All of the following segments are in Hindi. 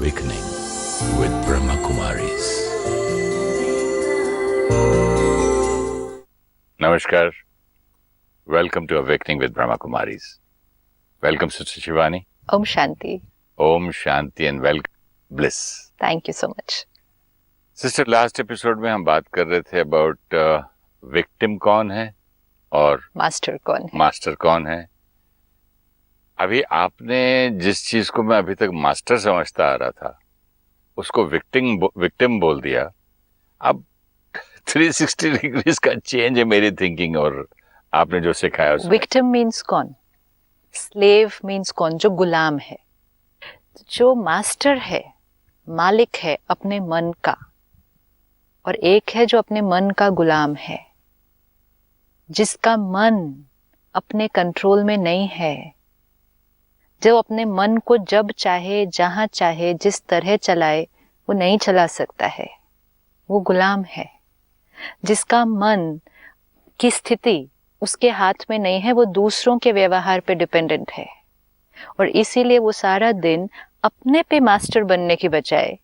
Awakening with Brahma Kumaris. Namaskar. Welcome to Awakening with Brahma Kumaris. Welcome, Sister Shivani. Om Shanti. Om Shanti and welcome bliss. Thank you so much. Sister, last episode में हम बात कर रहे थे अबाउट विक्टिम कौन है और मास्टर कौन है. मास्टर कौन है. अभी आपने जिस चीज को मैं अभी तक मास्टर समझता आ रहा था उसको विक्टिम बोल दिया. अब 360 डिग्रीज का चेंज है मेरी थिंकिंग और आपने जो सिखाया उसमें. विक्टिम मीन्स कौन, स्लेव मीन्स कौन, जो गुलाम है. जो मास्टर है, मालिक है अपने मन का, और एक है जो अपने मन का गुलाम है, जिसका मन अपने कंट्रोल में नहीं है, जो अपने मन को जब चाहे, जहां चाहे, जिस तरह चलाए वो नहीं चला सकता है. वो गुलाम है. जिसका मन की स्थिति उसके हाथ में नहीं है, वो दूसरों के व्यवहार पे डिपेंडेंट है. और इसीलिए वो सारा दिन अपने पे मास्टर बनने की बजाय,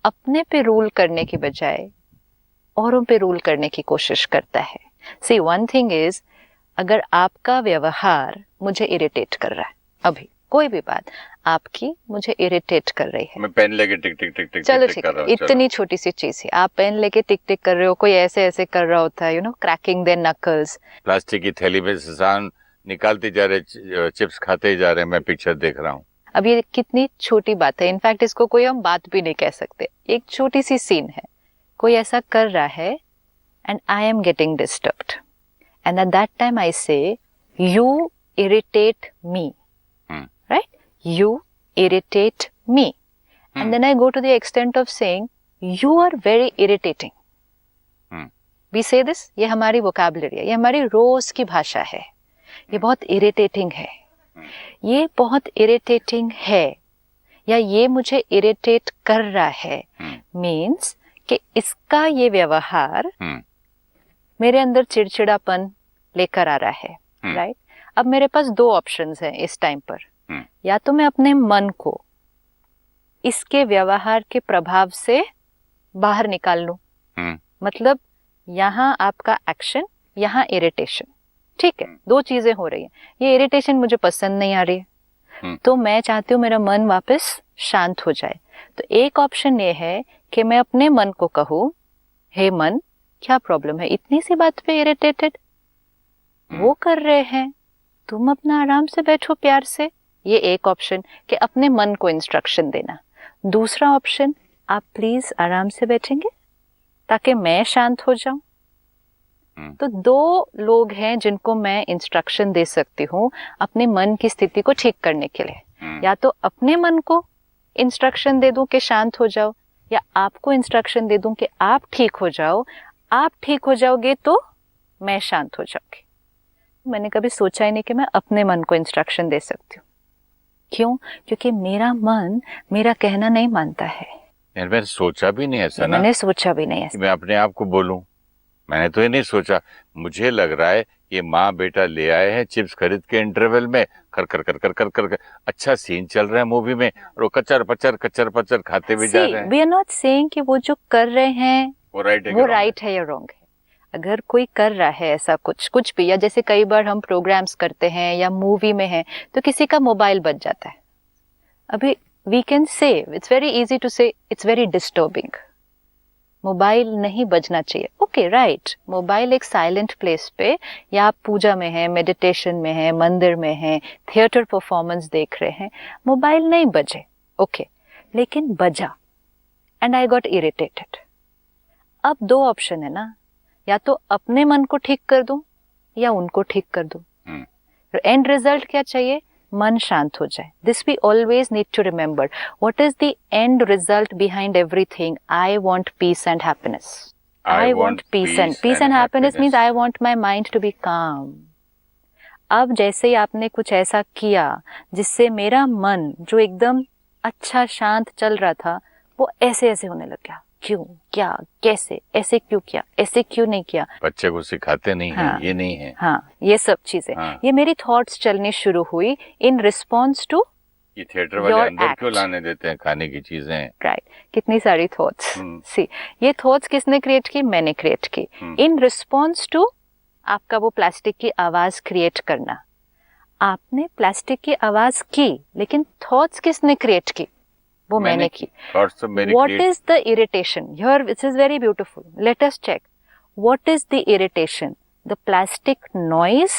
अपने पे रूल करने की बजाय औरों पे रूल करने की कोशिश करता है. सी वन थिंग इज, अगर आपका व्यवहार मुझे इरिटेट कर रहा है, अभी कोई भी बात आपकी मुझे इरिटेट कर रही है, मैं पेन लेके टिक टिक टिक टिक चलो टिक ठीक कर रहा है, हूं, इतनी छोटी सी चीज है, आप पेन लेके टिक टिक कर रहे हो, कोई ऐसे ऐसे कर रहा होता है, क्रैकिंग देयर नकल्स. प्लास्टिक की थैली में सामान निकालते जा रहे, चिप्स खाते जा रहे, मैं पिक्चर देख रहा हूँ. अब ये कितनी छोटी बात है, इनफैक्ट इसको कोई हम बात भी नहीं कह सकते. एक छोटी सी सीन है, कोई ऐसा कर रहा है and I am getting disturbed, and at that time I say you irritate me, right? You irritate me, and then I go to the extent of saying you are very irritating. We say this, ये हमारी वोकैबुलरी है, ये हमारी रोज की भाषा है. ये बहुत इरिटेटिंग है, ये बहुत इरिटेटिंग है, या ये इरिटेट इरिटेट कर रहा है, मीन्स कि इसका ये व्यवहार मेरे अंदर चिड़चिड़ापन लेकर आ रहा है, राइट? अब मेरे पास दो ऑप्शंस हैं इस टाइम पर. या तो मैं अपने मन को इसके व्यवहार के प्रभाव से बाहर निकाल लूं, मतलब यहाँ आपका एक्शन, यहाँ इरिटेशन, ठीक है, दो चीजें हो रही हैं. ये इरिटेशन मुझे पसंद नहीं आ रही है, तो मैं चाहती हूँ मेरा मन वापस शांत हो जाए. तो एक ऑप्शन ये है कि मैं अपने मन को कहूँ, हे मन, क्या प्रॉब्लम है, इतनी सी बात पे इरिटेटेड, वो कर रहे हैं, तुम अपना आराम से बैठो प्यार से. ये एक ऑप्शन कि अपने मन को इंस्ट्रक्शन देना. दूसरा ऑप्शन, आप प्लीज आराम से बैठेंगे ताकि मैं शांत हो जाऊं. तो दो लोग हैं जिनको मैं इंस्ट्रक्शन दे सकती हूँ अपने मन की स्थिति को ठीक करने के लिए. या तो अपने मन को इंस्ट्रक्शन दे दूं कि शांत हो जाओ, या आपको इंस्ट्रक्शन दे दूं कि आप ठीक हो जाओ. आप ठीक हो जाओगे तो मैं शांत हो जाऊंगी. मैंने कभी सोचा ही नहीं कि मैं अपने मन को इंस्ट्रक्शन दे सकती हूँ. क्यों? क्योंकि मेरा मन मेरा कहना नहीं मानता है. यार मैंने सोचा भी नहीं ऐसा ना. मैंने सोचा भी नहीं ऐसा. मैं अपने आप को बोलूं, मैंने तो ये नहीं सोचा. मुझे लग रहा है ये माँ बेटा ले आए हैं चिप्स खरीद के, इंटरवल में कर कर कर कर कर कर कर अच्छा सीन चल रहा है मूवी में, और वो कचर पचर खाते भी जा रहे हैं. वी आर नॉट सेइंग कि वो जो कर रहे हैं वो राइट है या रॉन्ग है. अगर कोई कर रहा है ऐसा कुछ भी, या जैसे कई बार हम प्रोग्राम्स करते हैं या मूवी में हैं तो किसी का मोबाइल बज जाता है. अभी we can say, it's very easy to say it's very disturbing, mobile नहीं बजना चाहिए. ओके, राइट, मोबाइल एक साइलेंट प्लेस पे, या आप पूजा में हैं, मेडिटेशन में हैं, मंदिर में हैं, थिएटर परफॉर्मेंस देख रहे हैं, मोबाइल नहीं बजे, ओके, लेकिन बजा एंड आई गॉट इरिटेटेड. अब दो ऑप्शन है ना, या तो अपने मन को ठीक कर दूं या उनको ठीक कर दूं. एंड रिजल्ट क्या चाहिए? मन शांत हो जाए. This we always need to remember. What is the end result behind everything? I want peace and happiness. I want peace and happiness means I want my mind to be calm. अब जैसे ही आपने कुछ ऐसा किया जिससे मेरा मन जो एकदम अच्छा शांत चल रहा था वो ऐसे ऐसे होने लग गया. क्यों, क्या, कैसे, ऐसे क्यों किया, ऐसे क्यों नहीं किया. बच्चे को सिखाते नहीं है, ये नहीं है. हाँ, ये सब चीजें, ये मेरी थॉट्स चलनी शुरू हुई इन रिस्पॉन्स टू ये थिएटर वाले Your अंदर क्यों act. लाने देते हैं खाने की चीजें? राइट, कितनी सारी थॉट्स। सी, ये थॉट्स किसने क्रिएट की? मैंने क्रिएट की इन रिस्पॉन्स टू आपका वो प्लास्टिक की आवाज क्रिएट करना। आपने प्लास्टिक की आवाज की, लेकिन थॉट्स किसने क्रिएट की? वो मैंने की। थॉट्स तो मेरे What create- is the irritation? Here, this is very beautiful. Let us check. What is the irritation? The plastic noise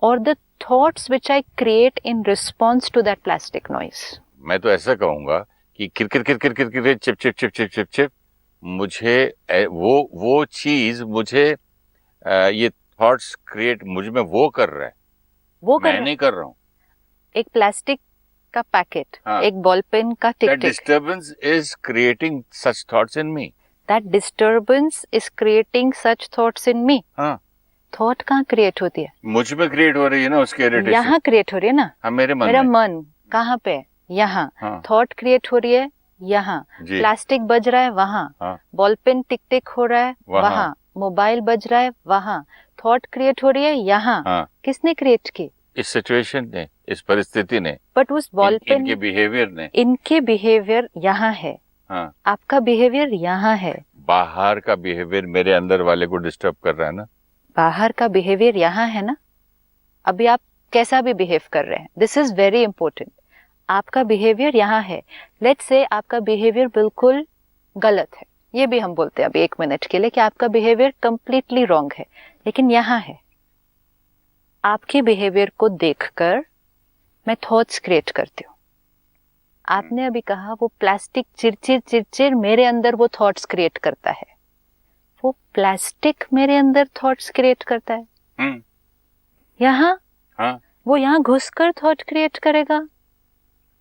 or the thoughts which I create in response to that plastic noise? मैं तो ऐसा कहूंगा कि किरकिर किरकिर किरकिर चिप चिप चिप चिप चिप चिप मुझे वो चीज मुझे ये थॉट्स क्रिएट मुझ में वो कर रहा है, वो कर मैं रहा है। नहीं कर रहा हूँ। एक प्लास्टिक का पैकेट, हाँ। एक बॉल पेन का टिक That tick, disturbance is creating such thoughts in me. that disturbance is creating such thoughts in me. हाँ, थॉट कहाँ क्रिएट होती है? मुझ में क्रिएट हो रही है ना उसकी इरिटेशन। यहाँ क्रिएट हो रही है ना। हाँ, मेरे मन मेरा में। मन कहाँ पे है? यहाँ। हाँ। थॉट क्रिएट हो रही है यहाँ। जी। प्लास्टिक बज रहा है वहाँ। हाँ। बॉल पेन टिक टिक हो रहा है वहाँ। वहाँ। मोबाइल बज रहा है वहाँ। थॉट क्रिएट हो रही है यहाँ। हाँ। किसने क्रिएट की? इस सिचुएशन ने, इस परिस्थिति ने, बट उस बॉल पेन, इनके बिहेवियर ने। इनके बिहेवियर यहाँ है। हाँ। आपका बिहेवियर यहाँ है। बाहर का बिहेवियर मेरे अंदर वाले को डिस्टर्ब कर रहा है ना। बाहर का बिहेवियर यहाँ है ना। अभी आप कैसा भी बिहेव कर रहे हैं, दिस इज वेरी इंपॉर्टेंट। आपका बिहेवियर यहाँ है। लेट्स से आपका बिहेवियर बिल्कुल गलत है, ये भी हम बोलते हैं अभी 1 मिनट के लिए कि आपका बिहेवियर कंप्लीटली रॉन्ग है, लेकिन यहाँ है। आपके बिहेवियर को देखकर मैं थॉट्स क्रिएट करती हूँ। आपने अभी कहा वो प्लास्टिक चिरचिर चिरचिर मेरे अंदर वो थॉट्स क्रिएट करता है। वो प्लास्टिक मेरे अंदर थॉट्स क्रिएट करता है। यहाँ हाँ। वो यहाँ घुसकर थॉट क्रिएट करेगा।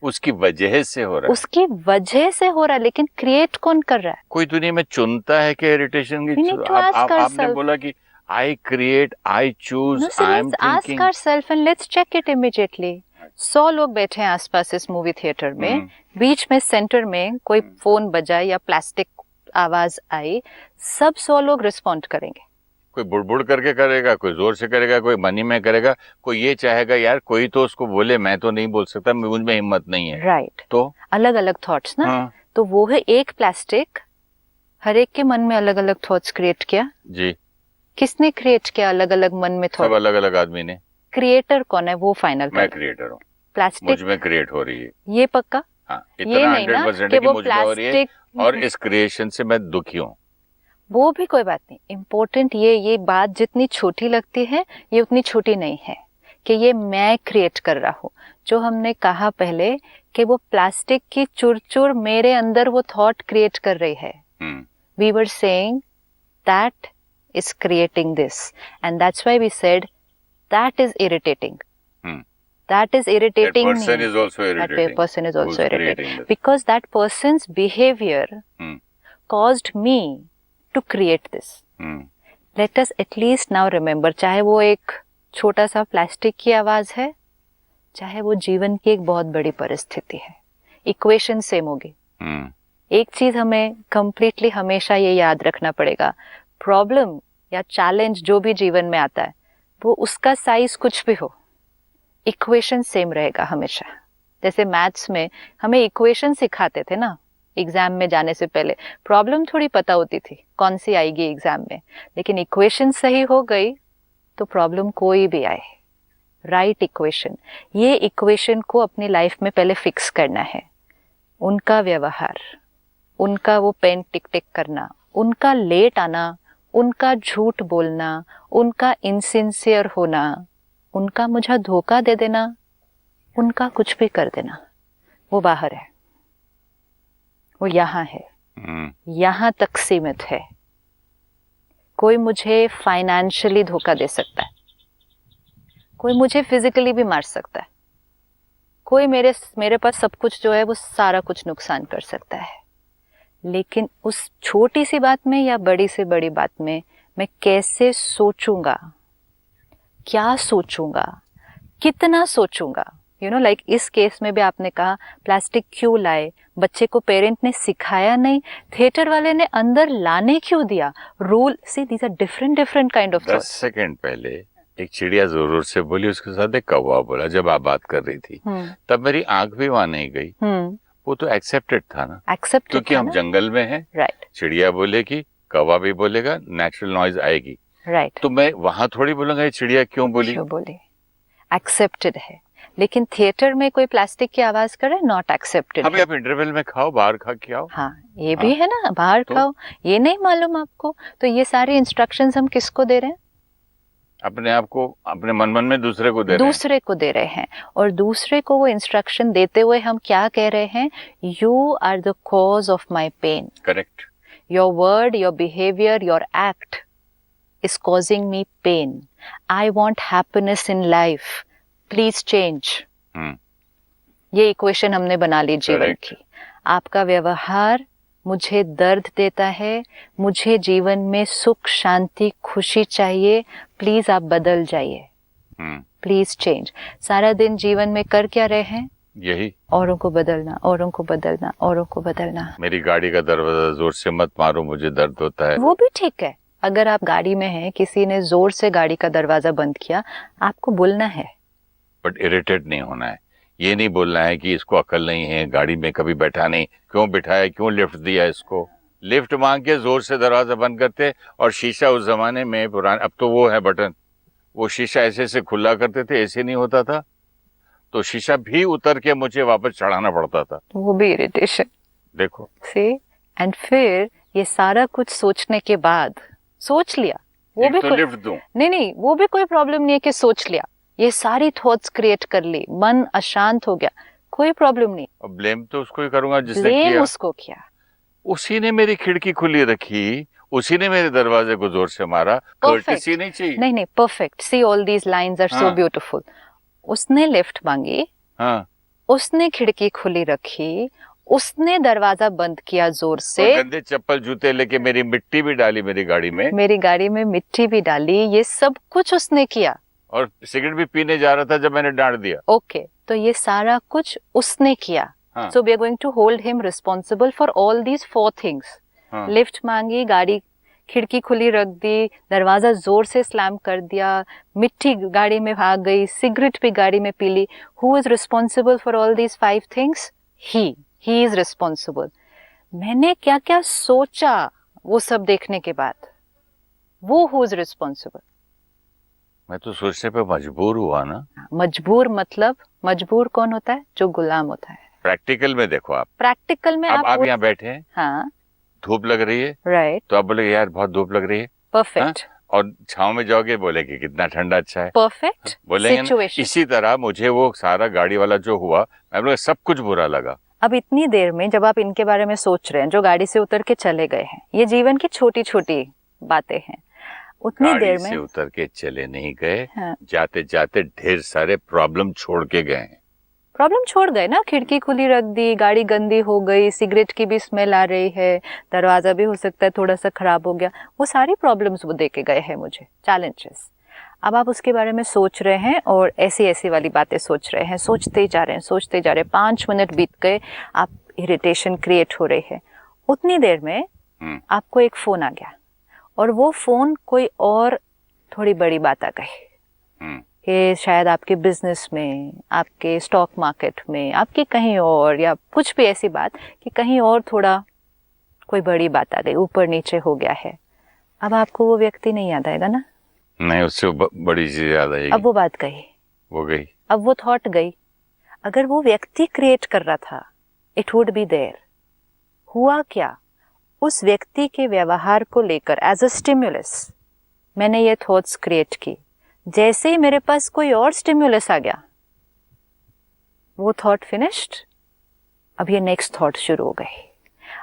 उसकी वजह से हो रहा है। उसकी वजह से हो रहा है, लेकिन क्रिएट कौन कर रहा है? कोई दुनिया में चुनता है कि इरिटेशन की? We need to ask आपने ourselves. बोला कि I create, I choose, No, so I am let's ask thinking. ourselves and let's check it immediately. 100 लोग बैठे हैं आसपास इस मूवी थिएटर में, बीच में सेंटर में कोई फोन बजाए या प्लास्टिक आवाज आई, सब 100 लोग रिस्पॉन्ड करेंगे। कोई बुड़बुड़ करके करेगा, कोई जोर से करेगा, कोई मनी में करेगा, कोई ये चाहेगा यार कोई तो उसको बोले, मैं तो नहीं बोल सकता, मुझ में हिम्मत नहीं है। राइट। तो अलग अलग थॉट्स ना। हाँ। तो वो है एक प्लास्टिक, हर एक के मन में अलग अलग थॉट्स क्रिएट किया। जी। किसने क्रिएट किया अलग अलग मन में सब थॉट? अलग अलग आदमी ने। क्रिएटर कौन है वो फाइनल मैं कर। क्रिएटर हूँ, प्लास्टिक मुझ में क्रिएट हो रही है। ये पक्का? हाँ, ये इतना नहीं ना 100% कि है कि वो मुझ में हो रही है प्लास्टिक। और इस क्रिएशन से मैं दुखी हूँ। वो भी कोई बात नहीं, इम्पोर्टेंट ये बात जितनी छोटी लगती है ये उतनी छोटी नहीं है कि ये मैं क्रिएट कर रहा हूँ। जो हमने कहा पहले कि वो प्लास्टिक की चुरचुर मेरे अंदर वो थॉट क्रिएट कर रही है। We were saying that is creating this, and that's why we said that is irritating. That is irritating That person me. is also irritating. That person is also Who's irritating creating this? because that person's behavior caused me to create this. Let us at least now remember, चाहे वो एक छोटा सा प्लास्टिक की आवाज है, चाहे वो जीवन की एक बहुत बड़ी परिस्थिति है, इक्वेशन सेम होगी। एक चीज हमें कंप्लीटली हमेशा ये याद रखना पड़ेगा, प्रॉब्लम या चैलेंज जो भी जीवन में आता है वो उसका साइज कुछ भी हो, इक्वेशन सेम रहेगा हमेशा। जैसे मैथ्स में हमें इक्वेशन सिखाते थे ना एग्जाम में जाने से पहले, प्रॉब्लम थोड़ी पता होती थी कौन सी आएगी एग्जाम में, लेकिन इक्वेशन सही हो गई तो प्रॉब्लम कोई भी आए, राइट इक्वेशन, ये इक्वेशन को अपनी लाइफ में पहले फिक्स करना है। उनका व्यवहार, उनका वो पेन टिक टिक करना, उनका लेट आना, उनका झूठ बोलना, उनका इनसिंसियर होना, उनका मुझे धोखा दे देना, उनका कुछ भी कर देना, वो बाहर है, वो यहाँ है, यहाँ तक सीमित है। कोई मुझे फाइनेंशियली धोखा दे सकता है, कोई मुझे फिजिकली भी मार सकता है, कोई मेरे पास सब कुछ जो है वो सारा कुछ नुकसान कर सकता है, लेकिन उस छोटी सी बात में या बड़ी से बड़ी बात में मैं कैसे सोचूंगा, क्या सोचूंगा, कितना सोचूंगा। लाइक इस केस में भी आपने कहा प्लास्टिक क्यों लाए, बच्चे को पेरेंट ने सिखाया नहीं, थिएटर वाले ने अंदर लाने क्यों दिया, rule, see these are different kind of 10 second पहले एक चिड़िया जोर से बोली, उसके साथ एक कौवा बोला जब आप बात कर रही थी, तब मेरी आंख भी वहां नहीं गई। वो तो एक्सेप्टेड था ना, एक्सेप्टेड क्योंकि हम जंगल में हैं। राइट, चिड़िया बोलेगी, कौवा भी बोलेगा, नेचुरल नॉइज आएगी। राइट, तो मैं वहां थोड़ी बोलूंगा ये चिड़िया क्यों बोली। एक्सेप्टेड है। लेकिन थिएटर में कोई प्लास्टिक की आवाज करे, नॉट एक्सेप्टेड। अभी आप इंटरवल में खाओ, बाहर खा के आओ। हाँ, ये भी है ना, बाहर खाओ, ये नहीं मालूम आपको। तो ये सारे इंस्ट्रक्शंस हम किसको दे रहे हैं? अपने आप को, अपने मन मन में दूसरे को दे रहे हैं। और दूसरे को वो इंस्ट्रक्शन देते हुए हम क्या कह रहे हैं? You are the cause of my pain. Correct. Your word, your behaviour, your act is causing me pain. I want happiness in life. Please change. ये इक्वेशन हमने बना ली जीवन की। आपका व्यवहार मुझे दर्द देता है, मुझे जीवन में सुख, शांति, खुशी चाहिए, प्लीज आप बदल जाइए। Please change. सारा दिन जीवन में कर क्या रहे हैं? यही, औरों को बदलना, औरों को बदलना, औरों को बदलना। मेरी गाड़ी का दरवाजा जोर से मत मारो, मुझे दर्द होता है। वो भी ठीक है। अगर आप गाड़ी में हैं, किसी ने जोर से गाड़ी का दरवाजा बंद किया, आपको बोलना है, बट इरिटेट नहीं होना है। ये नहीं बोलना है कि इसको अकल नहीं है, गाड़ी में कभी बैठा नहीं, क्यों बिठाया, क्यों लिफ्ट दिया इसको। लिफ्ट मांग के जोर से दरवाजा बंद करते। और शीशा उस जमाने में पुराने, अब तो वो है बटन, वो शीशा ऐसे से खुला करते थे, ऐसे नहीं होता था, तो शीशा भी उतर के मुझे वापस चढ़ाना पड़ता था। वो भी इरिटेशन। देखो सी, एंड फिर ये सारा कुछ सोचने के बाद, सोच लिया, वो भी तो लिफ्ट दूं? नहीं, वो भी कोई प्रॉब्लम नहीं है कि सोच लिया, ये सारी थॉट्स क्रिएट कर ली, मन अशांत हो गया, कोई प्रॉब्लम नहीं। और ब्लेम तो उसको ही करूंगा जिसने किया। ब्लेम उसको किया। उसी ने मेरी खिड़की खुली रखी, उसी ने मेरे दरवाजे को जोर से मारा। कर्टेसी नहीं चाहिए। नहीं, perfect. See, all these lines are so beautiful. उसने लिफ्ट मांगी, हाँ, उसने खिड़की खुली रखी, उसने दरवाजा बंद किया जोर से, गंदे चप्पल जूते लेके मेरी मिट्टी भी डाली मेरी गाड़ी में मिट्टी भी डाली, ये सब कुछ उसने किया। और सिगरेट भी पीने जा रहा था जब मैंने डांट दिया। ओके, तो ये सारा कुछ उसने किया। So we are going to hold him responsible for all these 4 things. Lift मांगी, गाड़ी खिड़की खुली रख दी, दरवाजा जोर से स्लैम कर दिया, मिट्टी गाड़ी में भाग गई, सिगरेट भी गाड़ी में पी ली। Who is responsible for all these 5 things? He is responsible. मैंने क्या क्या सोचा वो सब देखने के बाद, वो हु इज रिस्पॉन्सिबल? मैं तो सोचने पे मजबूर हुआ ना। मजबूर मतलब, मजबूर कौन होता है? जो गुलाम होता है। प्रैक्टिकल में देखो, आप प्रैक्टिकल में आप यहाँ बैठे हैं, हाँ, धूप लग रही है, राइट, तो आप बोले यार बहुत धूप लग रही है, परफेक्ट। और छांव में जाओगे बोले कि कितना ठंडा अच्छा है, परफेक्ट बोलेंगे ना। इसी तरह मुझे वो सारा गाड़ी वाला जो हुआ, मैं बोला सब कुछ बुरा लगा। अब इतनी देर में जब आप इनके बारे में सोच रहे हैं, जो गाड़ी से उतर के चले गए हैं, ये जीवन की छोटी छोटी बातें हैं, उतनी देर में से उतर के चले नहीं गए, हाँ, जाते जाते ढेर सारे प्रॉब्लम छोड़ के गए हैं। प्रॉब्लम छोड़ गए ना, खिड़की खुली रख दी, गाड़ी गंदी हो गई, सिगरेट की भी स्मेल आ रही है, दरवाजा भी हो सकता है थोड़ा सा खराब हो गया, वो सारी प्रॉब्लम्स वो दे के गए हैं मुझे, चैलेंजेस। अब आप उसके बारे में सोच रहे हैं और ऐसी वाली बातें सोच रहे हैं, सोचते जा रहे हैं, 5 मिनट बीत गए, आप इरिटेशन क्रिएट हो रही है। उतनी देर में आपको एक फोन आ गया, और वो फोन कोई और थोड़ी बड़ी बात आ गई कि शायद आपके बिजनेस में, आपके स्टॉक मार्केट में, आपकी कहीं और, या कुछ भी ऐसी बात कि कहीं और थोड़ा कोई बड़ी बात आ गई, ऊपर नीचे हो गया है। अब आपको वो व्यक्ति नहीं याद आएगा ना? नहीं, उससे बड़ी चीज याद आएगी। अब वो बात गई, वो गई, अब वो थॉट गई। अगर वो व्यक्ति क्रिएट कर रहा था, इट वुड बी देयर। हुआ क्या? उस व्यक्ति के व्यवहार को लेकर एज अ स्टिम्युलस मैंने ये थॉट्स क्रिएट की। जैसे ही मेरे पास कोई और स्टिम्युलस आ गया, वो थॉट फिनिश्ड, अब ये नेक्स्ट थॉट शुरू हो गई।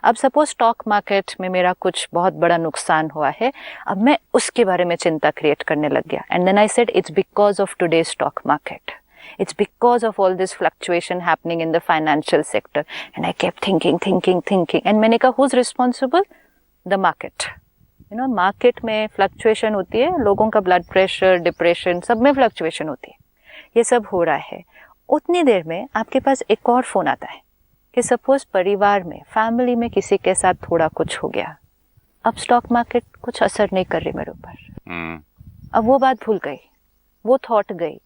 अब सपोज स्टॉक मार्केट में मेरा कुछ बहुत बड़ा नुकसान हुआ है, अब मैं उसके बारे में चिंता क्रिएट करने लग गया। And then I said it's because of today stock market, it's because of all this fluctuation happening in the financial sector. And I kept thinking and मैंने कहा who's responsible? The market. You know, market में fluctuation होती है, लोगों का blood pressure, depression, सब में fluctuation होती है, ये सब हो रहा है। उतनी देर में आपके पास एक और फोन आता है कि सपोज परिवार में, फैमिली में किसी के साथ थोड़ा कुछ हो गया, अब स्टॉक मार्केट कुछ असर नहीं कर रही मेरे ऊपर, अब वो बात भूल गई, वो थॉट गई,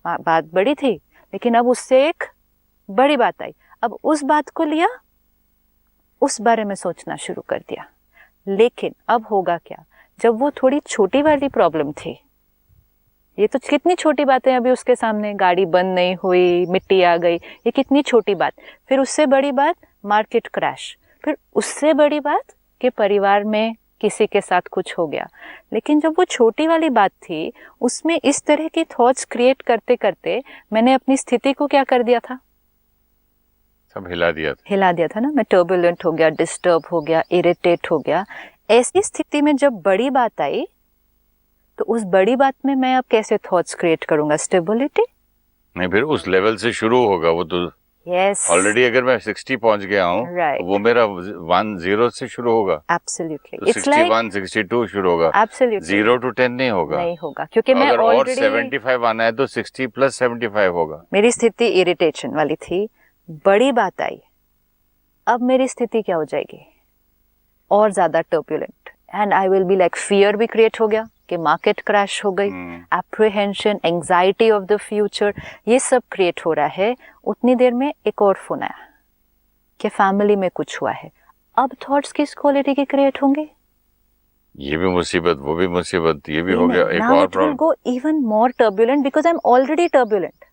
बात बड़ी थी लेकिन अब उससे एक बड़ी बात आई, अब उस बात को लिया, उस बारे में सोचना शुरू कर दिया। लेकिन अब होगा क्या, जब वो थोड़ी छोटी वाली प्रॉब्लम थी, ये तो कितनी छोटी बातें अभी उसके सामने, गाड़ी बंद नहीं हुई, मिट्टी आ गई, ये कितनी छोटी बात, फिर उससे बड़ी बात मार्केट क्रैश, फिर उससे बड़ी बात कि परिवार में किसी के साथ कुछ हो गया। लेकिन जब वो छोटी वाली बात थी, उसमें इस तरह की थॉट्स क्रिएट करते करते मैंने अपनी स्थिति को क्या कर दिया था, सब हिला दिया था ना। मैं टर्बुलेंट हो गया, डिस्टर्ब हो गया, इरिटेट हो गया। ऐसी स्थिति में जब बड़ी बात आई तो उस बड़ी बात में मैं अब कैसे थॉट्स क्रिएट करूंगा, स्टेबिलिटी नहीं, फिर उस लेवल से शुरू होगा वो तो। यस, ऑलरेडी अगर मैं 60 पहुंच गया हूँ, Right. वो मेरा 10 से शुरू होगा, एब्सोल्युटली, तो इट्स लाइक 61 62 शुरू होगा, एब्सोल्युटली 0 to 10 नहीं होगा। नहीं होगा, क्योंकि मैं अगर और ऑलरेडी 75 आना है तो 60 + 75 होगा। मेरी स्थिति इरिटेशन वाली थी, बड़ी बात आई, अब मेरी स्थिति क्या हो जाएगी, और ज्यादा turbulent, and I will be like, fear भी क्रिएट हो गया कि मार्केट क्रैश हो गई, apprehension, anxiety of the future, ये सब क्रिएट हो रहा है। उतनी देर में एक और फोन आया कि फैमिली में कुछ हुआ है। अब थॉट्स किस क्वालिटी के क्रिएट होंगे, ये भी मुसीबत, वो भी मुसीबत, ये भी हो गया, एक और problem. Go even more turbulent because I am already turbulent.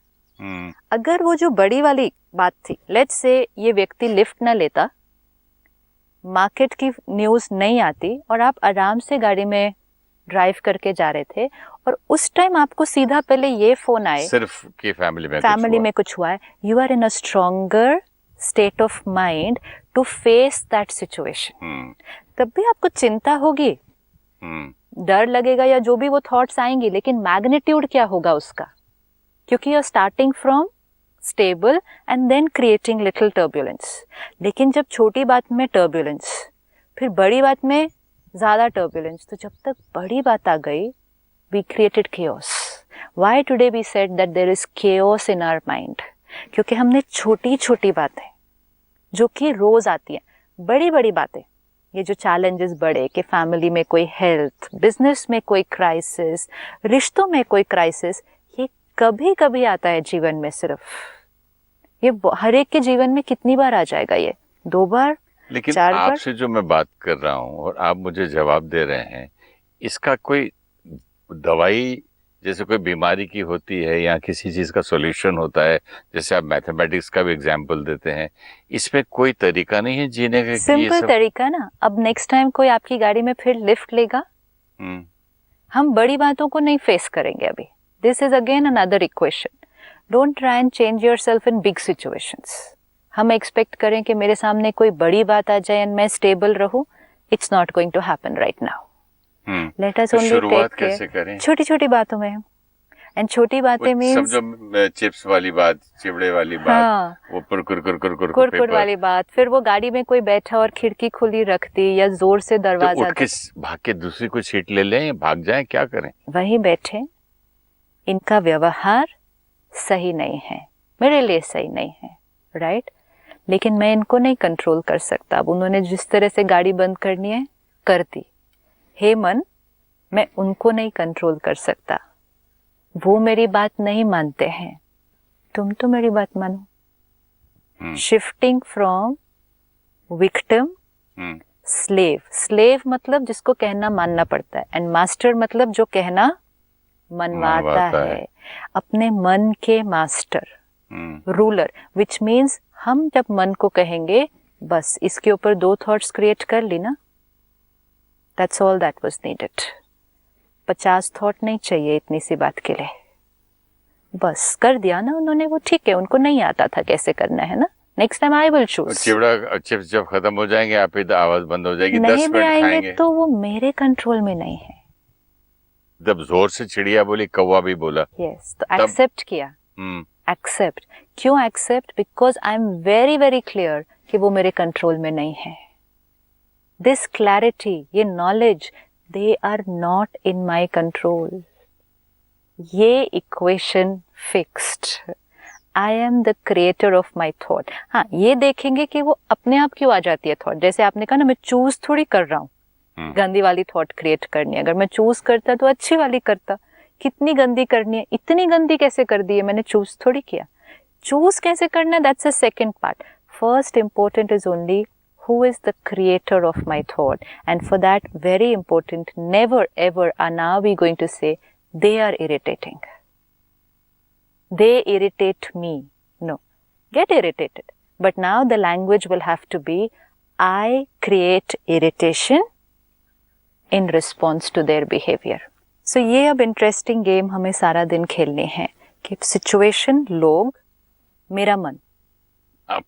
अगर वो जो बड़ी वाली बात थी, लेट्स से ये व्यक्ति लिफ्ट ना लेता, मार्केट की न्यूज नहीं आती और आप आराम से गाड़ी में ड्राइव करके जा रहे थे और उस टाइम आपको सीधा पहले ये फोन आए सिर्फ कि फैमिली में कुछ हुआ है, you are in a stronger state of mind to face that situation. तब भी आपको चिंता होगी, डर लगेगा या जो भी वो थॉट्स आएंगी, लेकिन मैग्नीट्यूड क्या होगा उसका, क्योंकि you are starting from stable and then creating little turbulence. लेकिन जब छोटी बात में टर्बुलेंस, फिर बड़ी बात में ज्यादा टर्बुलेंस, तो जब तक बड़ी बात आ गई, we created chaos. Why today we said that there is chaos in our mind? क्योंकि हमने छोटी छोटी बातें जो कि रोज आती हैं, बड़ी बड़ी बातें, ये जो चैलेंजेस बड़े कि फैमिली में कोई हेल्थ, बिजनेस में कोई क्राइसिस, रिश्तों में कोई क्राइसिस, ये कभी कभी आता है जीवन में। सिर्फ ये हर एक के जीवन में कितनी बार आ जाएगा, ये 2 बार, लेकिन 4 बार। आपसे जो मैं बात कर रहा हूँ और आप मुझे जवाब दे रहे हैं, इसका कोई दवाई जैसे कोई बीमारी की होती है या किसी चीज का सॉल्यूशन होता है, जैसे आप मैथमेटिक्स का भी एग्जांपल देते हैं, इसमें कोई तरीका नहीं है जीने का? सिंपल तरीका ना, अब नेक्स्ट टाइम कोई आपकी गाड़ी में फिर लिफ्ट लेगा, हम बड़ी बातों को नहीं फेस करेंगे अभी। This is again another equation, don't try and change yourself in big situations. हम एक्सपेक्ट करें कि मेरे सामने कोई बड़ी बात आ जाए एंड मैं स्टेबल रहूं, it's not going to happen right now. Let us only शुरुआत कैसे करें? छोटी छोटी बातों में, एंड छोटी बातें मींस समझो चिप्स वाली बात, चिवड़े वाली बात, हाँ, वो कुरकुर वाली बात, फिर वो गाड़ी में कोई बैठा और खिड़की खुली रख दी या जोर से दरवाजा, तो उठ के भाग के दूसरी कोई सीट ले लें, भाग जाएं, क्या करें? वहीं बैठे, इनका व्यवहार सही नहीं है, मेरे लिए सही नहीं है, राइट? लेकिन मैं इनको नहीं कंट्रोल कर सकता। अब उन्होंने जिस तरह से गाड़ी बंद करनी है कर दी, हे मन, मैं उनको नहीं कंट्रोल कर सकता, वो मेरी बात नहीं मानते हैं, तुम तो मेरी बात मानो। शिफ्टिंग फ्रॉम विक्टिम, स्लेव मतलब जिसको कहना मानना पड़ता है, एंड मास्टर मतलब जो कहना मनवाता है। अपने मन के मास्टर, रूलर, विच मीन्स हम जब मन को कहेंगे बस इसके ऊपर 2 थॉट्स क्रिएट कर ली ना, that's all that was needed. 50 thought नहीं चाहिए इतनी सी बात के लिए, बस कर दिया ना उन्होंने, वो ठीक है, उनको नहीं आता था कैसे करना है ना, next time I will choose. Chivda chips जब खत्म हो जाएंगे, आप ही आवाज बंद हो जाएगी, 10 नहीं भी आएंगे खाएंगे तो वो मेरे कंट्रोल में नहीं है। जब जोर से चिड़िया बोली, कौवा भी बोला, यस, तो एक्सेप्ट किया। एक्सेप्ट, क्यों accept? Because I am very very clear कि वो मेरे कंट्रोल में नहीं है। दिस क्लैरिटी, ये knowledge, they are not in my control. ये equation fixed, I am the creator of my thought. हाँ, ये देखेंगे कि वो अपने आप क्यों आ जाती है थॉट। जैसे आपने कहा ना, मैं चूज थोड़ी कर रहा हूँ गंदी वाली थॉट क्रिएट करनी, अगर मैं चूज करता तो अच्छी वाली करता, कितनी गंदी करनी है, इतनी गंदी कैसे कर दी है, मैंने चूज थोड़ी किया. चूज कैसे करना, that's a second part. First important is only who is the creator of my thought, and for that very important, never ever are now we going to say they are irritating, they irritate me. No, get irritated, but now the language will have to be I create irritation in response to their behavior. So ये अब इंटरेस्टिंग गेम हमें सारा दिन खेलने हैं कि सिचुएशन, लोग, मेरा मन,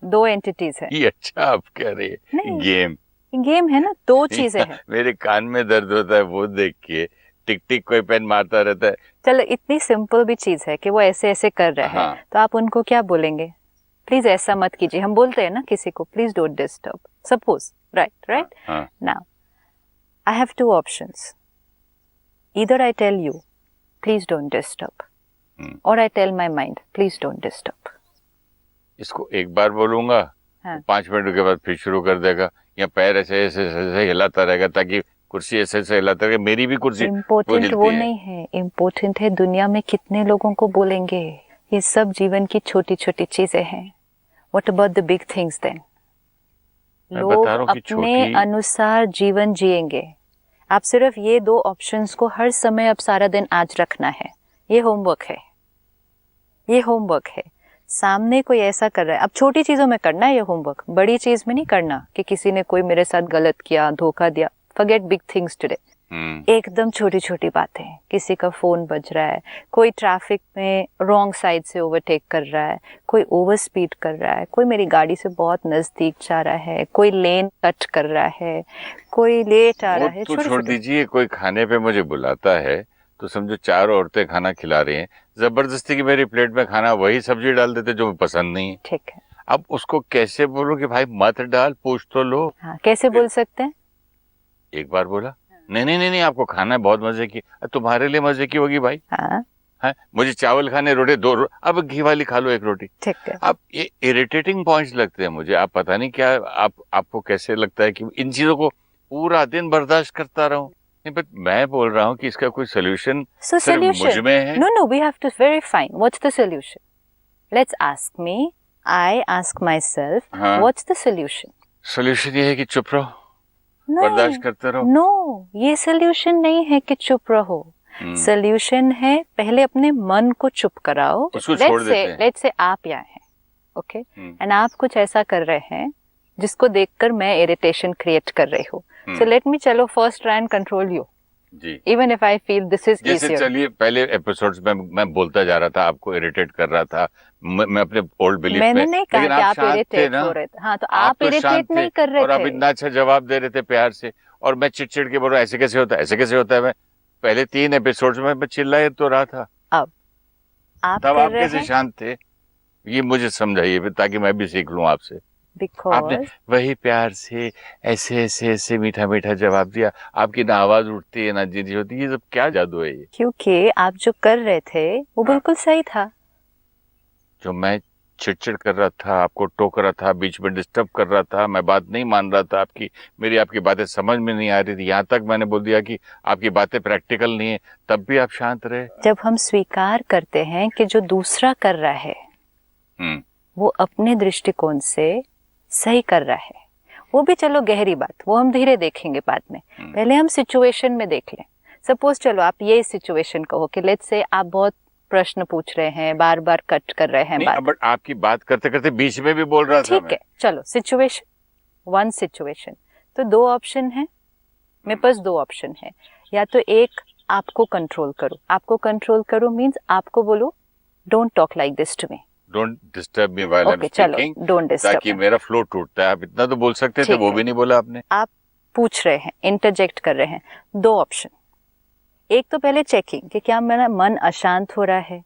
दो एंटिटीज है. ये अच्छा आप कह रहे हैं. गेम गेम है ना, दो चीजें हैं. मेरे कान में दर्द होता है वो देख के. टिक टिक कोई पेन मारता रहता है. चलो, इतनी सिंपल भी चीज है कि वो ऐसे ऐसे कर रहे हैं. हाँ. तो आप उनको क्या बोलेंगे, प्लीज ऐसा मत कीजिए. हम बोलते हैं ना किसी को, please don't disturb, suppose. Right. Now I have two options. Either I tell you please don't disturb, और I tell my mind please don't disturb. इसको एक बार बोलूंगा, हाँ. 5 मिनट के बाद फिर शुरू कर देगा, या पैर ऐसे ऐसे ऐसे हिलाता रहेगा ताकि कुर्सी ऐसे ऐसे हिलाता रहेगा. मेरी भी कुर्सी इम्पोर्टेंट वो नहीं है, इम्पोर्टेंट है दुनिया में कितने लोगों को बोलेंगे. ये सब जीवन की छोटी छोटी चीजें हैं. What about the big things then? लोग अपने अनुसार जीवन जिएंगे. आप सिर्फ ये दो ऑप्शंस को हर समय अब सारा दिन आज रखना है. ये होमवर्क है, ये होमवर्क है. सामने कोई ऐसा कर रहा है, अब छोटी चीजों में करना है ये होमवर्क, बड़ी चीज में नहीं करना कि किसी ने कोई मेरे साथ गलत किया, धोखा दिया. Forget big things today. एकदम छोटी छोटी बातें, किसी का फोन बज रहा है, कोई ट्रैफिक में रॉन्ग साइड से ओवरटेक कर रहा है, कोई ओवर स्पीड कर रहा है, कोई मेरी गाड़ी से बहुत नजदीक जा रहा है, कोई लेन कट कर रहा है, कोई लेट आ रहा है. तो छोड़ दीजिए, कोई खाने पे मुझे बुलाता है तो समझो 4 औरतें खाना खिला रही हैं, जबरदस्ती की मेरी प्लेट में खाना वही सब्जी डाल देते जो पसंद नहीं है. ठीक है. अब उसको कैसे बोलूं कि भाई मत डाल, पूछ तो लो. हाँ, कैसे बोल सकते हैं? एक बार बोला, नहीं आपको खाना है, बहुत मजे की. तुम्हारे लिए मजे की होगी भाई. हाँ. है, मुझे चावल खाने, रोटी 2, अब घी वाली खा लो 1 रोटी. ठीक है. अब ये इरिटेटिंग पॉइंट्स लगते हैं मुझे. आप पता नहीं क्या, आपको कैसे लगता है कि इन चीजों को पूरा दिन बर्दाश्त करता रहूं. नहीं, बट मैं बोल रहा हूँ कि इसका कोई सोल्यूशन मुझ में है. No, we have to verify. What's the solution? Let's ask me. I ask myself. हाँ. What's the solution? सोल्यूशन ये है कि चुप रहो, बर्दाश्त करते रहो. No, ये सोल्यूशन नहीं है कि चुप रहो. सोल्यूशन है पहले अपने मन को चुप कराओ. उसको छोड़ देते हैं. Let's say आप यहाँ हैं, ओके, एंड आप कुछ ऐसा कर रहे हैं जिसको देखकर मैं इरिटेशन क्रिएट कर रही हूँ. So let me चलो first try and control you. Ji. Even if I feel this is जैसे easier. चलिए, पहले एपिसोड्स में मैं बोलता जा रहा था, आपको इरिटेट कर रहा था, मैं अपने ओल्ड बिलीफ पे. मैंने नहीं कहा कि आप इरिटेट हो रहे थे. हाँ, तो आप इरिटेट नहीं कर रहे थे. और आप इतना अच्छा जवाब दे रहे थे प्यार से, और मैं चिड़चिड़ के बोल रहा, ऐसे कैसे होता है, ऐसे कैसे होता है. मैं पहले 3 एपिसोड्स में मैं चिल्ला तो रहा था. अब तब आप कैसे शांत थे, ये मुझे समझाइए ताकि मैं भी सीख लूं आपसे. आपने वही प्यार से ऐसे ऐसे ऐसे मीठा मीठा जवाब दिया. आपकी ना आवाज उठती है ना जीजी होती है. ये सब क्या जादू है ये? क्योंकि आप जो कर रहे थे वो बिल्कुल सही था. जो मैं चिड़चिड़ कर रहा था, आपको टोक रहा था, बीच में डिस्टर्ब कर रहा था, मैं बात नहीं मान रहा था आपकी, मेरी आपकी बातें समझ में नहीं आ रही थी, यहाँ तक मैंने बोल दिया कि आपकी बातें प्रैक्टिकल नहीं है, तब भी आप शांत रहे. जब हम स्वीकार करते हैं कि जो दूसरा कर रहा है वो अपने दृष्टिकोण से सही कर रहा है, वो भी चलो गहरी बात, वो हम धीरे देखेंगे बाद में. पहले हम सिचुएशन में देख लें. सपोज चलो आप ये सिचुएशन कहो कि लेट्स से आप बहुत प्रश्न पूछ रहे हैं, बार बार कट कर रहे हैं बात. बट आपकी बात करते करते बीच में भी बोल रहा था. ठीक है, चलो सिचुएशन, वन सिचुएशन. तो 2 ऑप्शन है मेरे पास, 2 ऑप्शन है. या तो एक, आपको कंट्रोल करो. आपको कंट्रोल करो मीन्स आपको बोलो don't talk like this to me, don't disturb me while I am speaking, don't disturb, ताकि मेरा फ्लो टूटता है. आप इतना तो बोल सकते थे, वो भी नहीं बोला आपने. आप पूछ रहे हैं, इंटरजेक्ट कर रहे हैं. 2 ऑप्शन. एक तो पहले चेकिंग कि क्या मेरा मन अशांत हो रहा है.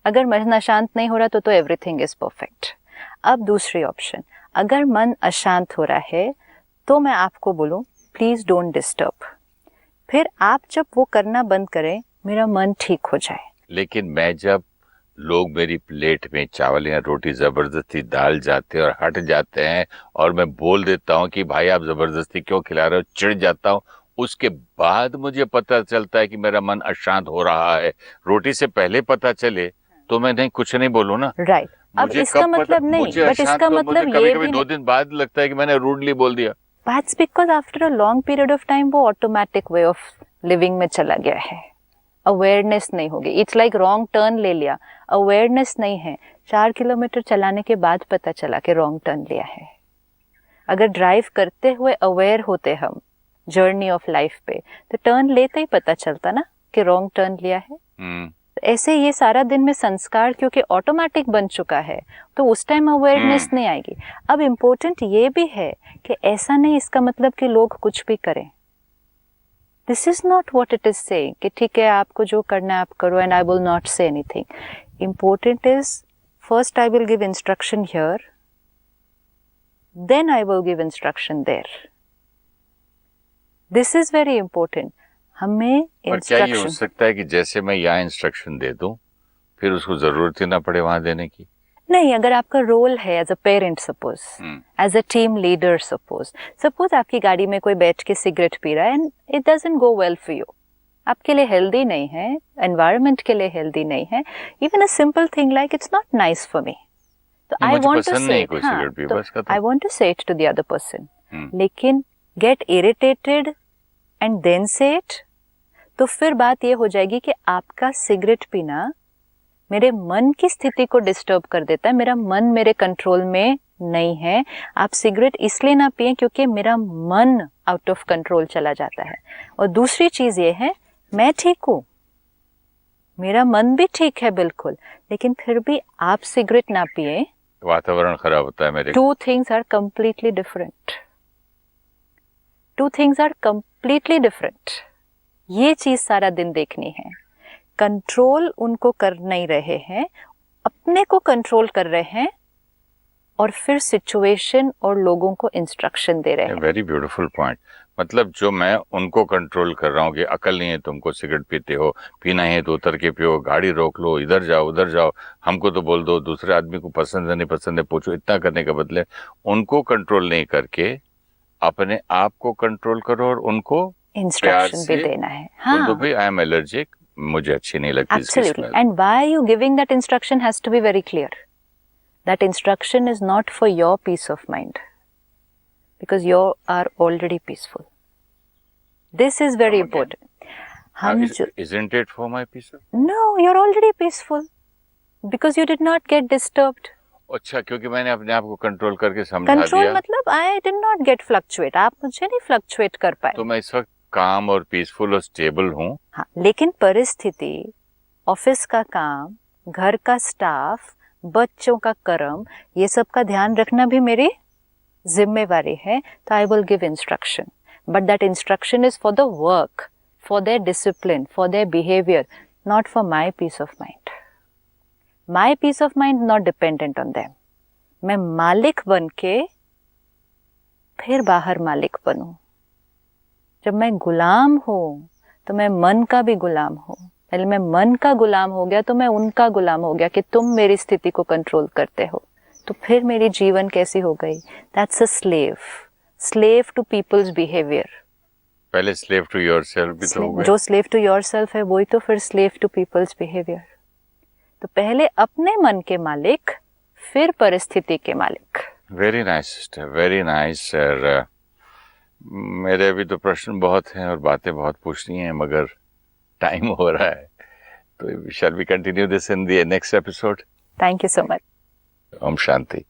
अगर मन अशांत नहीं हो रहा तो एवरीथिंग इज परफेक्ट. अब दूसरी ऑप्शन, अगर मन अशांत हो रहा है तो मैं आपको बोलूं प्लीज डोंट डिस्टर्ब. फिर आप जब वो करना बंद करें, मेरा मन ठीक हो जाए. लेकिन मैं जब लोग मेरी प्लेट में चावल या रोटी जबरदस्ती डाल जाते हैं और हट जाते हैं, और मैं बोल देता हूँ कि भाई आप जबरदस्ती क्यों खिला रहे हो, चिढ़ जाता हूँ, उसके बाद मुझे पता चलता है कि मेरा मन अशांत हो रहा है, रोटी से पहले पता चले तो मैं नहीं कुछ नहीं बोलूं ना। राइट। अब मुझे इसका कब पता, मतलब नहीं, मुझे बट अशांत इसका तो मुझे मतलब कभी ये कभी भी 2 दिन बाद लगता है कि मैंने रूडली बोल दिया। That's because after a long period of time वो ऑटोमेटिक वे ऑफ लिविंग में चला गया है, अवेयरनेस नहीं होगी। इट्स लाइक रॉन्ग टर्न ले लिया, अवेयरनेस नहीं है। 4 किलोमीटर चलाने के बाद पता चला कि रॉन्ग टर्न लिया है। अगर ड्राइव करते हुए अवेयर होते हम जर्नी ऑफ लाइफ पे, तो टर्न लेते ही पता चलता ना कि रॉन्ग टर्न लिया है। ऐसे ये सारा दिन में संस्कार क्योंकि ऑटोमेटिक बन चुका है, तो उस टाइम अवेयरनेस नहीं आएगी। अब इम्पोर्टेंट ये भी है कि ऐसा नहीं इसका मतलब कि लोग कुछ भी करें। This is not what it is saying कि ठीक है आपको जो करना है आप करो and I will not say anything. Important is first I will give instruction here, then I will give instruction there. This is very important. हमें पर क्या ये हो सकता है कि जैसे मैं यहाँ इंस्ट्रक्शन दे दूं फिर उसको जरूरत ही ना पड़े वहां देने की? नहीं, अगर आपका रोल है as a parent, suppose as a team leader, suppose आपकी गाड़ी में कोई बैठ के सिगरेट पी रहा है and it doesn't go well for you, आपके लिए हेल्दी नहीं है, एनवायरनमेंट के लिए हेल्दी नहीं है, even a simple thing like it's not nice for me, तो I want to say I want to say it to the other person. लेकिन get irritated and then say it, तो फिर बात ये हो जाएगी कि आपका सिगरेट पीना मेरे मन की स्थिति को डिस्टर्ब कर देता है, मेरा मन मेरे कंट्रोल में नहीं है। आप सिगरेट इसलिए ना पिए क्योंकि मेरा मन आउट ऑफ कंट्रोल चला जाता है। और दूसरी चीज ये है, मैं ठीक हूं, मेरा मन भी ठीक है बिल्कुल, लेकिन फिर भी आप सिगरेट ना पिए, वातावरण खराब होता है मेरे। Two things are completely different, two things are completely different. ये चीज सारा दिन देखनी है। कंट्रोल उनको कर नहीं रहे हैं, अपने को कंट्रोल कर रहे हैं और फिर सिचुएशन और लोगों को इंस्ट्रक्शन दे रहे हैं। Very beautiful point. मतलब जो मैं उनको कंट्रोल कर रहा हूँ कि अकल नहीं है तुमको, सिगरेट पीते हो, पीना है तो उतर के पियो, गाड़ी रोक लो, इधर जाओ उधर जाओ, हमको तो बोल दो, दूसरे आदमी को पसंद है नहीं पसंद है पूछो, इतना करने के बदले उनको कंट्रोल नहीं करके अपने आप को कंट्रोल करो और उनको इंस्ट्रक्शन भी देना है। हाँ, तो भाई आई एम एलर्जिक, मुझे अच्छी नहीं लगती इसकी smell. And why you giving that instruction has to be very clear. That instruction is not for your peace of mind, because you are already peaceful. This is very important. Isn't it for my peace of? No, you're already peaceful because you did not get disturbed. अच्छा, क्योंकि मैंने अपने आप को कंट्रोल करके समझा दिया। कंट्रोल मतलब I did not get fluctuate. आप मुझे नहीं फ्लक्चुएट कर पाए। तो मैं इस वक्त काम और पीसफुल और स्टेबल हूँ। हाँ, लेकिन परिस्थिति, ऑफिस का काम, घर का स्टाफ, बच्चों का कर्म, ये सब का ध्यान रखना भी मेरी जिम्मेवारी है। तो I will give instruction, but that instruction is for the work, for their discipline, for their behaviour, not for my peace of mind. My peace of mind not dependent on them. मैं मालिक बन के फिर बाहर मालिक बनूं। जब मैं गुलाम हूँ तो मैं मन का भी गुलाम हूँ। पहले मैं मन का गुलाम हो गया तो मैं उनका गुलाम हो गया कि तुम मेरी स्थिति को कंट्रोल करते हो, तो फिर मेरी जीवन कैसी हो गई? That's a slave, slave to people's behaviour. पहले स्लेव टू योरसेल्फ भी तो हो गए। जो स्लेव टू योरसेल्फ है वही तो फिर स्लेव टू पीपल्स बिहेवियर। तो पहले अपने मन के मालिक, फिर परिस्थिति के मालिक। Very nice sister, very nice sir. मेरे भी तो प्रश्न बहुत हैं और बातें बहुत पूछनी हैं, मगर टाइम हो रहा है, तो shall we continue this in the next episode? Thank you so much. ओम शांति।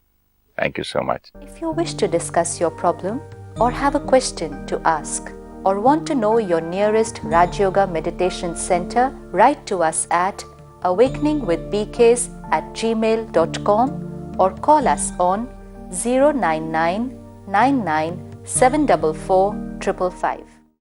Thank you so much. If you wish to discuss your problem or have a question to ask or want to know your nearest Raj Yoga Meditation Center, write to us at awakeningwithbks@gmail.com or call us on 099 99 744 555.